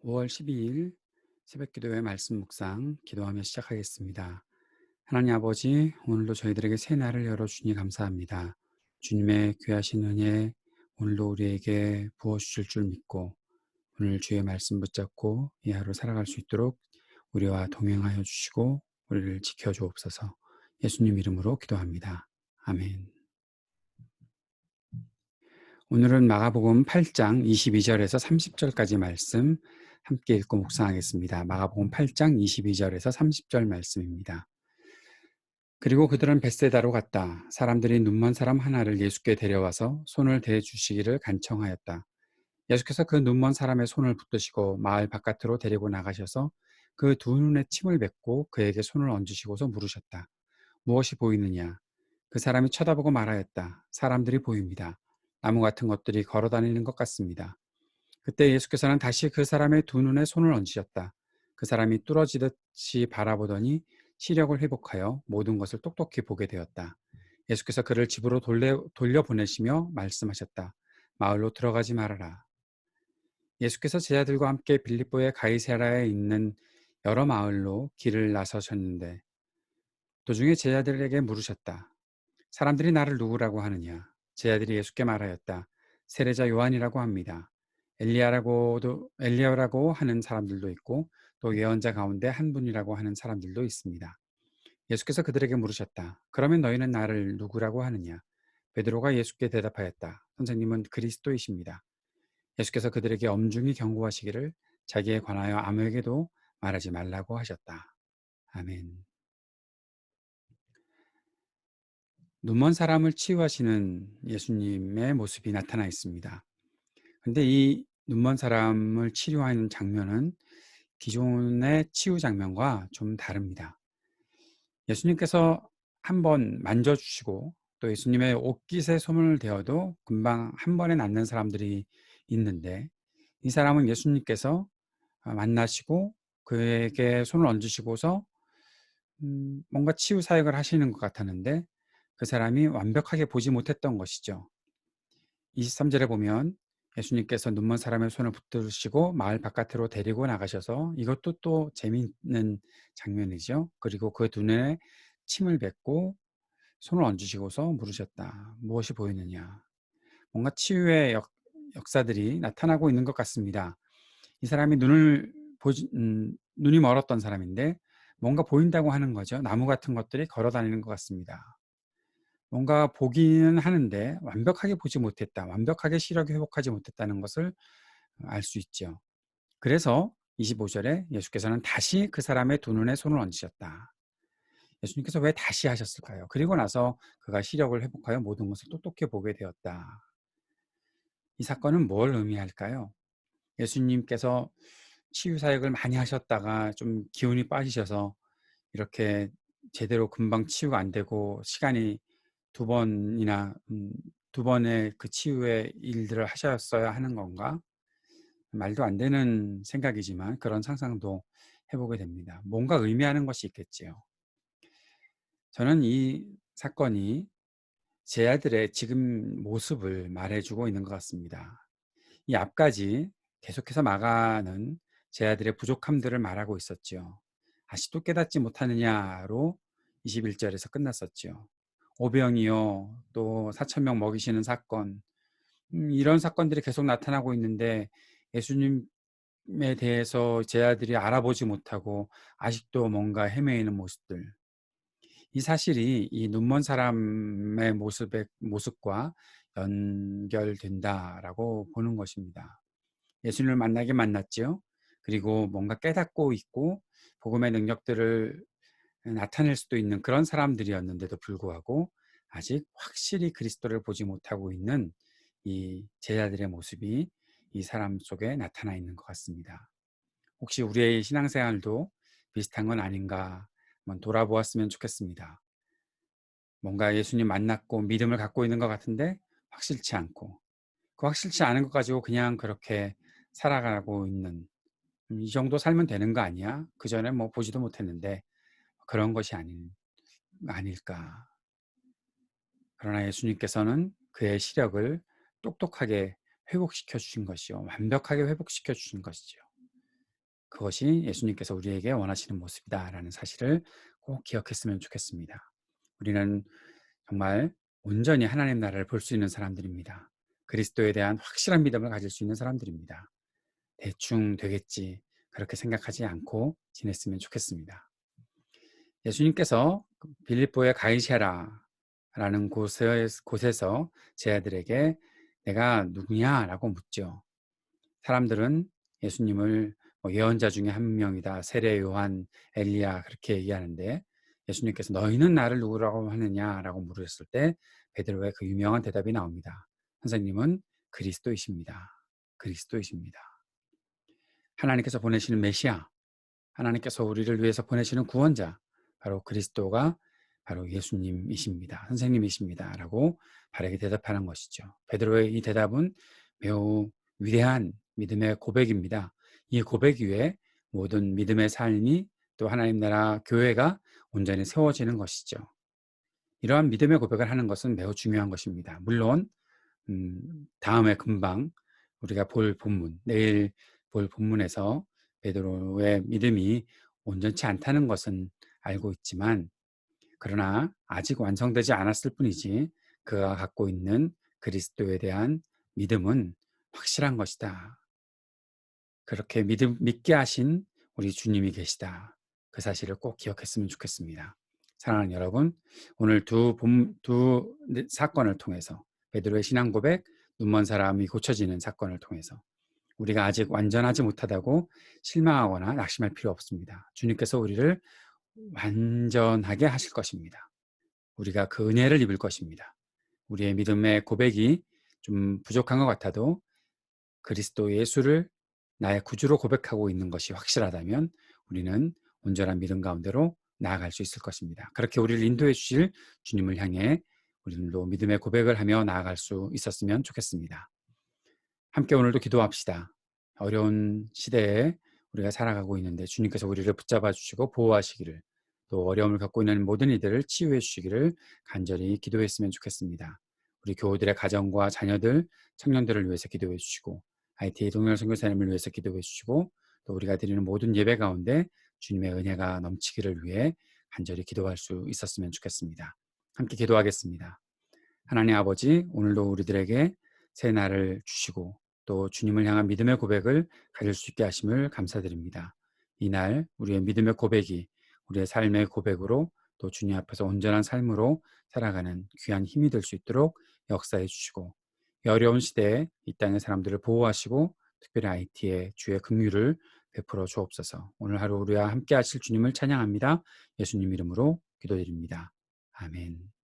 5월 12일 새벽기도회 말씀 묵상 기도하며 시작하겠습니다. 하나님 아버지, 오늘도 저희들에게 새 날을 열어주니 감사합니다. 주님의 귀하신 은혜 오늘도 우리에게 부어주실 줄 믿고 오늘 주의 말씀 붙잡고 이 하루 살아갈 수 있도록 우리와 동행하여 주시고 우리를 지켜주옵소서. 예수님 이름으로 기도합니다. 아멘. 오늘은 마가복음 8장 22절에서 30절까지 말씀 함께 읽고 묵상하겠습니다. 마가복음 8장 22절에서 30절 말씀입니다. 그리고 그들은 벳세다로 갔다. 사람들이 눈먼 사람 하나를 예수께 데려와서 손을 대주시기를 간청하였다. 예수께서 그 눈먼 사람의 손을 붙드시고 마을 바깥으로 데리고 나가셔서 그 두 눈에 침을 뱉고 그에게 손을 얹으시고서 물으셨다. 무엇이 보이느냐? 그 사람이 쳐다보고 말하였다. 사람들이 보입니다. 나무 같은 것들이 걸어다니는 것 같습니다. 그때 예수께서는 다시 그 사람의 두 눈에 손을 얹으셨다. 그 사람이 뚫어지듯이 바라보더니 시력을 회복하여 모든 것을 똑똑히 보게 되었다. 예수께서 그를 집으로 돌려보내시며 말씀하셨다. 마을로 들어가지 말아라. 예수께서 제자들과 함께 빌립보의 가이사랴에 있는 여러 마을로 길을 나서셨는데 도중에 제자들에게 물으셨다. 사람들이 나를 누구라고 하느냐? 제자들이 예수께 말하였다. 세례자 요한이라고 합니다. 엘리야라고 하는 사람들도 있고 또 예언자 가운데 한 분이라고 하는 사람들도 있습니다. 예수께서 그들에게 물으셨다. 그러면 너희는 나를 누구라고 하느냐? 베드로가 예수께 대답하였다. 선생님은 그리스도이십니다. 예수께서 그들에게 엄중히 경고하시기를 자기에 관하여 아무에게도 말하지 말라고 하셨다. 아멘. 눈먼 사람을 치유하시는 예수님의 모습이 나타나 있습니다. 근데 이 눈먼 사람을 치료하는 장면은 기존의 치유 장면과 좀 다릅니다. 예수님께서 한번 만져주시고 또 예수님의 옷깃에 손을 대어도 금방 한 번에 낫는 사람들이 있는데 이 사람은 예수님께서 만나시고 그에게 손을 얹으시고서 뭔가 치유 사역을 하시는 것 같았는데 그 사람이 완벽하게 보지 못했던 것이죠. 23절에 보면 예수님께서 눈먼 사람의 손을 붙드시고 마을 바깥으로 데리고 나가셔서 이것도 또 재미있는 장면이죠. 그리고 그 눈에 침을 뱉고 손을 얹으시고서 물으셨다. 무엇이 보이느냐? 뭔가 치유의 역사들이 나타나고 있는 것 같습니다. 이 사람이 눈이 멀었던 사람인데 뭔가 보인다고 하는 거죠. 나무 같은 것들이 걸어 다니는 것 같습니다. 뭔가 보기는 하는데 완벽하게 보지 못했다. 완벽하게 시력이 회복하지 못했다는 것을 알 수 있죠. 그래서 25절에 예수께서는 다시 그 사람의 두 눈에 손을 얹으셨다. 예수님께서 왜 다시 하셨을까요? 그리고 나서 그가 시력을 회복하여 모든 것을 똑똑히 보게 되었다. 이 사건은 뭘 의미할까요? 예수님께서 치유 사역을 많이 하셨다가 좀 기운이 빠지셔서 이렇게 제대로 금방 치유가 안 되고 시간이 두 번이나 두 번의 그 치유의 일들을 하셨어야 하는 건가? 말도 안 되는 생각이지만 그런 상상도 해보게 됩니다. 뭔가 의미하는 것이 있겠지요. 저는 이 사건이 제 아들의 지금 모습을 말해주고 있는 것 같습니다. 이 앞까지 계속해서 마가는 제 아들의 부족함들을 말하고 있었죠. 아직도 깨닫지 못하느냐로 21절에서 끝났었죠. 오병이요, 또 4,000명 먹이시는 사건, 이런 사건들이 계속 나타나고 있는데 예수님에 대해서 제 아들이 알아보지 못하고 아직도 뭔가 헤매이는 모습들. 이 사실이 이 눈먼 사람의 모습과 연결된다라고 보는 것입니다. 예수님을 만나긴 만났죠. 그리고 뭔가 깨닫고 있고 복음의 능력들을 나타낼 수도 있는 그런 사람들이었는데도 불구하고 아직 확실히 그리스도를 보지 못하고 있는 이 제자들의 모습이 이 사람 속에 나타나 있는 것 같습니다. 혹시 우리의 신앙생활도 비슷한 건 아닌가 한번 돌아보았으면 좋겠습니다. 뭔가 예수님 만났고 믿음을 갖고 있는 것 같은데 확실치 않고 그 확실치 않은 것 가지고 그냥 그렇게 살아가고 있는 이 정도 살면 되는 거 아니야? 그전에 뭐 보지도 못했는데 그런 것이 아닐까. 그러나 예수님께서는 그의 시력을 똑똑하게 회복시켜 주신 것이요. 완벽하게 회복시켜 주신 것이죠. 그것이 예수님께서 우리에게 원하시는 모습이다라는 사실을 꼭 기억했으면 좋겠습니다. 우리는 정말 온전히 하나님 나라를 볼 수 있는 사람들입니다. 그리스도에 대한 확실한 믿음을 가질 수 있는 사람들입니다. 대충 되겠지 그렇게 생각하지 않고 지냈으면 좋겠습니다. 예수님께서 빌립보의 가이사라라는 곳에서 제 아들에게 내가 누구냐라고 묻죠. 사람들은 예수님을 예언자 중에 한 명이다, 세례 요한, 엘리야 그렇게 얘기하는데 예수님께서 너희는 나를 누구라고 하느냐라고 물었을 때 베드로의 그 유명한 대답이 나옵니다. 선생님은 그리스도이십니다. 그리스도이십니다. 하나님께서 보내시는 메시아, 하나님께서 우리를 위해서 보내시는 구원자, 바로 그리스도가 바로 예수님이십니다. 선생님이십니다. 라고 바르게 대답하는 것이죠. 베드로의 이 대답은 매우 위대한 믿음의 고백입니다. 이 고백 위에 모든 믿음의 삶이 또 하나님 나라 교회가 온전히 세워지는 것이죠. 이러한 믿음의 고백을 하는 것은 매우 중요한 것입니다. 물론 다음에 금방 우리가 볼 본문, 내일 볼 본문에서 베드로의 믿음이 온전치 않다는 것은 알고 있지만 그러나 아직 완성되지 않았을 뿐이지 그가 갖고 있는 그리스도에 대한 믿음은 확실한 것이다. 그렇게 믿게 하신 우리 주님이 계시다. 그 사실을 꼭 기억했으면 좋겠습니다. 사랑하는 여러분, 오늘 두 사건을 통해서 베드로의 신앙 고백, 눈먼 사람이 고쳐지는 사건을 통해서 우리가 아직 완전하지 못하다고 실망하거나 낙심할 필요 없습니다. 주님께서 우리를 완전하게 하실 것입니다. 우리가 그 은혜를 입을 것입니다. 우리의 믿음의 고백이 좀 부족한 것 같아도 그리스도 예수를 나의 구주로 고백하고 있는 것이 확실하다면 우리는 온전한 믿음 가운데로 나아갈 수 있을 것입니다. 그렇게 우리를 인도해 주실 주님을 향해 우리도 믿음의 고백을 하며 나아갈 수 있었으면 좋겠습니다. 함께 오늘도 기도합시다. 어려운 시대에 우리가 살아가고 있는데 주님께서 우리를 붙잡아 주시고 보호하시기를, 또 어려움을 겪고 있는 모든 이들을 치유해 주시기를 간절히 기도했으면 좋겠습니다. 우리 교우들의 가정과 자녀들, 청년들을 위해서 기도해 주시고 IT 동열 선교사님을 위해서 기도해 주시고 또 우리가 드리는 모든 예배 가운데 주님의 은혜가 넘치기를 위해 간절히 기도할 수 있었으면 좋겠습니다. 함께 기도하겠습니다. 하나님 아버지, 오늘도 우리들에게 새 날을 주시고 또 주님을 향한 믿음의 고백을 가질 수 있게 하심을 감사드립니다. 이날 우리의 믿음의 고백이 우리의 삶의 고백으로 또 주님 앞에서 온전한 삶으로 살아가는 귀한 힘이 될 수 있도록 역사해 주시고, 이 어려운 시대에 이 땅의 사람들을 보호하시고 특별히 IT에 주의 긍휼을 베풀어 주옵소서. 오늘 하루 우리와 함께 하실 주님을 찬양합니다. 예수님 이름으로 기도드립니다. 아멘.